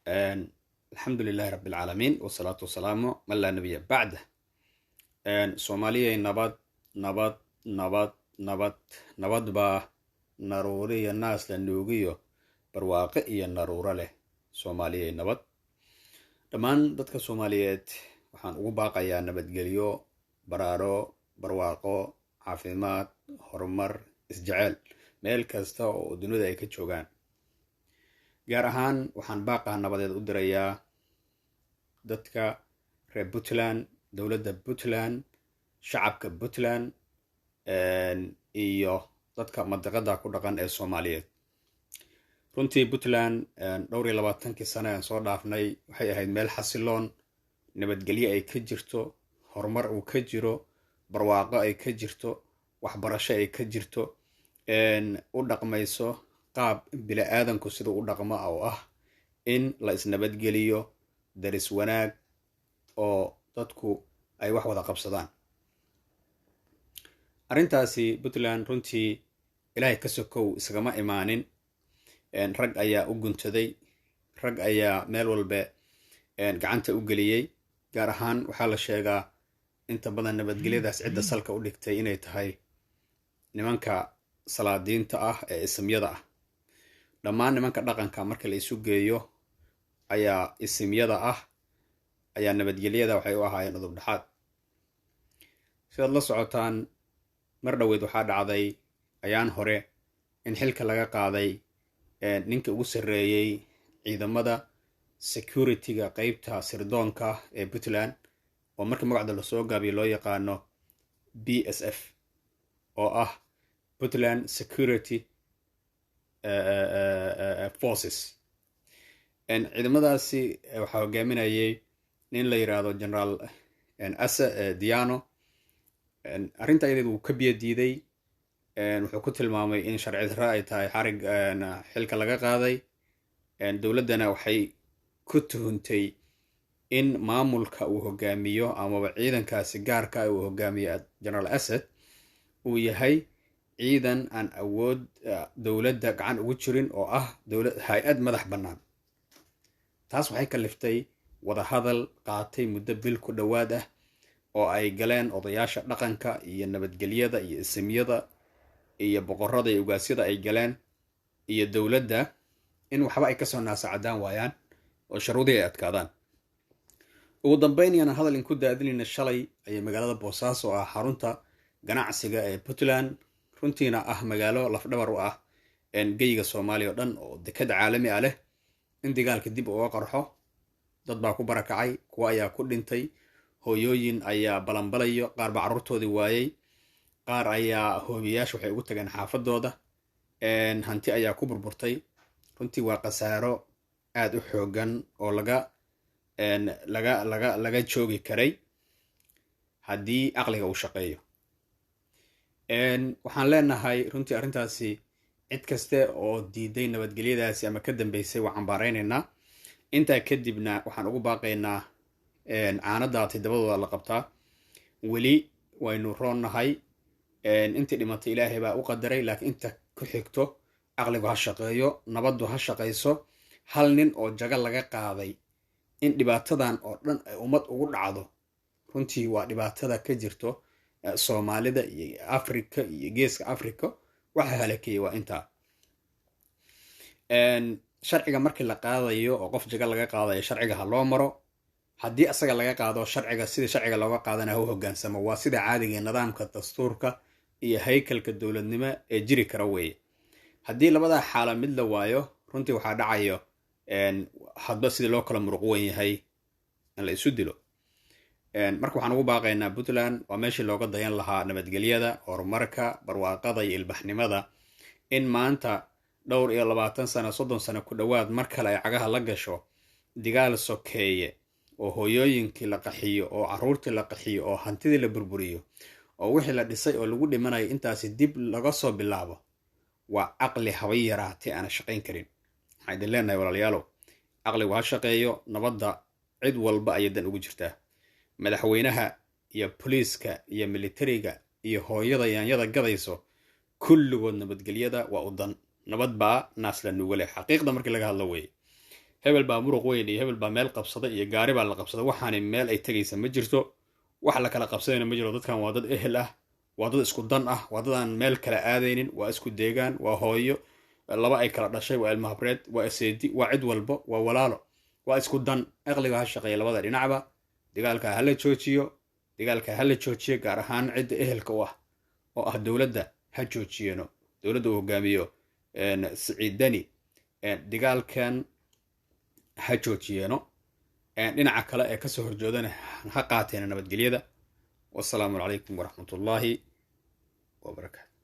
الحمد لله رب العالمين والصلاة والسلام من لا نبي بعده. Soomaaliya nabad baa naruuri iyo naas la nuugiyo barwaaqo iyo naruuro leh. Soomaaliya nabad. Dhammaan dadka Soomaaliyeed waxaan ugu baaqayaa nabadgelyo, baraaro, barwaaqo, caafimaad, horumar, isjecel meel kasta oo dunida ay ka joogaan. Gaar ahaan waxaan baaqaa nabadeed u dirayaa dadka reer Puntland, dowladda Puntland, shacabka Puntland iyo dadka madaqada ku dhaqan ee Soomaaliyeed. Runtii Puntland dhowr iyo 20 sano aan soo dhaafnay waxay ahayd meel xasiloon, nabadgelyo ay ka jirto, horumar uu ka jiro, barwaaqo ay ka jirto, waxbarasho ay ka jirto, u dhaqmayso qaab bini'aadanku sida u dhaqmo oo ah in la isnabadgeliyo, daris wanaag oo dadku ay wax wada qabsadaan. Arrintaasi Puntland runtii ilaahay ka sokow isagama imaanin. Rag ayaa u guntaday, rag ayaa meel walba gacanta u geliyey. Gaar ahaan waxaa la sheegaa inta badan nabadgelyadaas cidda salka u dhigtay inay tahay nimanka salaadiinta ah ee isimyada ah. Dhammaan nimanka dhaqanka marka la isu geeyo ayaa isimyada ah ayaa nabadgelyada waxay u ahaayeen udub dhaxaad. Sidaad la socotaan, mar dhoweed waxaa dhacday ayaan hore in xilka laga qaaday ninka ugu sarreeyey ciidamada security-ga qaybta sirdoonka ee Puntland oo marka magacda lasoo gaabiyo loo yaqaano BSF oo ah Puntland Security Forces. Ciidamadaasi waxaa hogaaminayay nin la yiraahdo General Asa Diano. Arrinta ayadeed uu ka biyo diiday, wuxuu ku tilmaamay in sharci darro ay tahay xarig xilka laga qaaday. Dowladdana waxay ku tuhuntay in maamulka uu hogaamiyo amaba ciidankaasi gaarka uu hogaamiyo General Asad uu yahay ciidan aan awood dowladda gacan ugu jirin oo ah hay-ad madax bannaan. Taas waxay kaliftay wadahadal qaatay muddo bil ku dhowaad ah oo ay galeen odayaasha dhaqanka iyo nabadgelyada iyo isimyada iyo boqorrada iyo ugaasyada ay galeen iyo dowladda in waxba ay kasoo naasacadaan waayaan oo sharuudii ay adkaadaan. Ugu dambeyn yaan hadal inku daadinayna shalay ayay magaalada Boosaaso oo ah xarunta ganacsiga ee Puntland, runtiina ah magaalo lafdhabar u ah geyga Soomaaliya oo dhan oo dekad caalami ah leh, in dagaalka dib uga qarxo. Dad baa ku barakacay, kuwa ayaa ku dhintay, hooyooyin ayaa balanbalayo, qaar baa carruurtoodii waayey, qaar ayaa hoobiyayaasha waxay ugu tageen xaafadooda, hanti ayaa ku burburtay. Runtii waa khasaaro aad u xoogan oo laga joogi karay haddii aqliga uu shaqeeyo. Waxaan leenahay runtii arrintaasi cid kaste oo diiday nabadgelyadaasi ama ka dambeysay waa cambaaraynaynaa. Intaa kadibna waxaan ugu baaqaynaa caanadaati dabadooda la qabtaa. Weli waynu roonnahay, intii dhimatay ilaahay baa u qadaray, laakiin inta ku xigto aqligu ha shaqeeyo, nabaddu ha shaqayso. Hal nin oo jaga laga qaaday in dhibaatadan oo dhan ay ummad ugu dhacdo, runtii waa dhibaatada ka jirto Soomaalida iyo Afrika iyo geeska Afrika. waxa halakeeyay waa intaa. Sharciga markii la qaadayo oo qof jaga laga qaadayo sharciga ha loo maro. Haddii asaga laga qaado sharciga sidii sharciga looga qaadana ha u hoggaansamo. Waa sida caadiga nidaamka dastuurka iyo haykalka dowladnimo ee jiri kara weeye. Haddii labada xaala mid la waayo, runtii waxaa dhacayo hadba sidii loo kala muruq weyn yahay in la isu dilo. Marka waxaan ugu baaqaynaa Puntland waa meeshii looga dayan lahaa nabadgelyada, horumarka, barwaaqada iyo ilbaxnimada. In maanta dhowr iyo 20 sano 30 sano ku dhowaad mar kale ay cagaha la gasho dagaal sokeeye oo hooyooyinkii la qaxiyo, oo carruurtii la qaxiyo, oo hantidii la burburiyo, oo wixii la dhisay oo lagu dhimanayo intaasi dib laga soo bilaabo, waa caqli haba yaraatee aan shaqayn karin. Waxaan idin leenahay walaalayaalow, caqligu ha shaqeeyo, nabadda cid walba ayay dan ugu jirtaa. Madaxweynaha iyo booliiska iyo militariga iyo hooyada yaanyada gadayso kulligood nabadgelyada waa u dan. Nabad baa naas la nuuga leh, xaqiiqda markii laga hadlo weeye. hebel baa muruq weyn iyo hebel baa meel qabsada iyo gaari baa la qabsada waxaani meel ay tegaysa ma jirto wax la kala qabsadayna ma jiro dadkan waa dad ehel ah waa dad isku dan ah waa dad aan meel kala aadaynin waa isku deegaan waa hooyo laba ay kala dhashay waa ilmo habreed waa aseedi waa cid walbo waa walaalo waa isku dan aqliga ha shaqeeya labada dhinacba dagaalka hala joojiyo gaar ahaan cidda ehelka u ah oo ah dowladda ha joojiyeno dowladda uu hogaamiyo Siciid Dani dagaalkan ha joojiyeeno dhinaca kale ee kasoo horjoodana ha qaateen nabadgelyada wassalaamu calaykum waraxmatullaahi wabarakaatu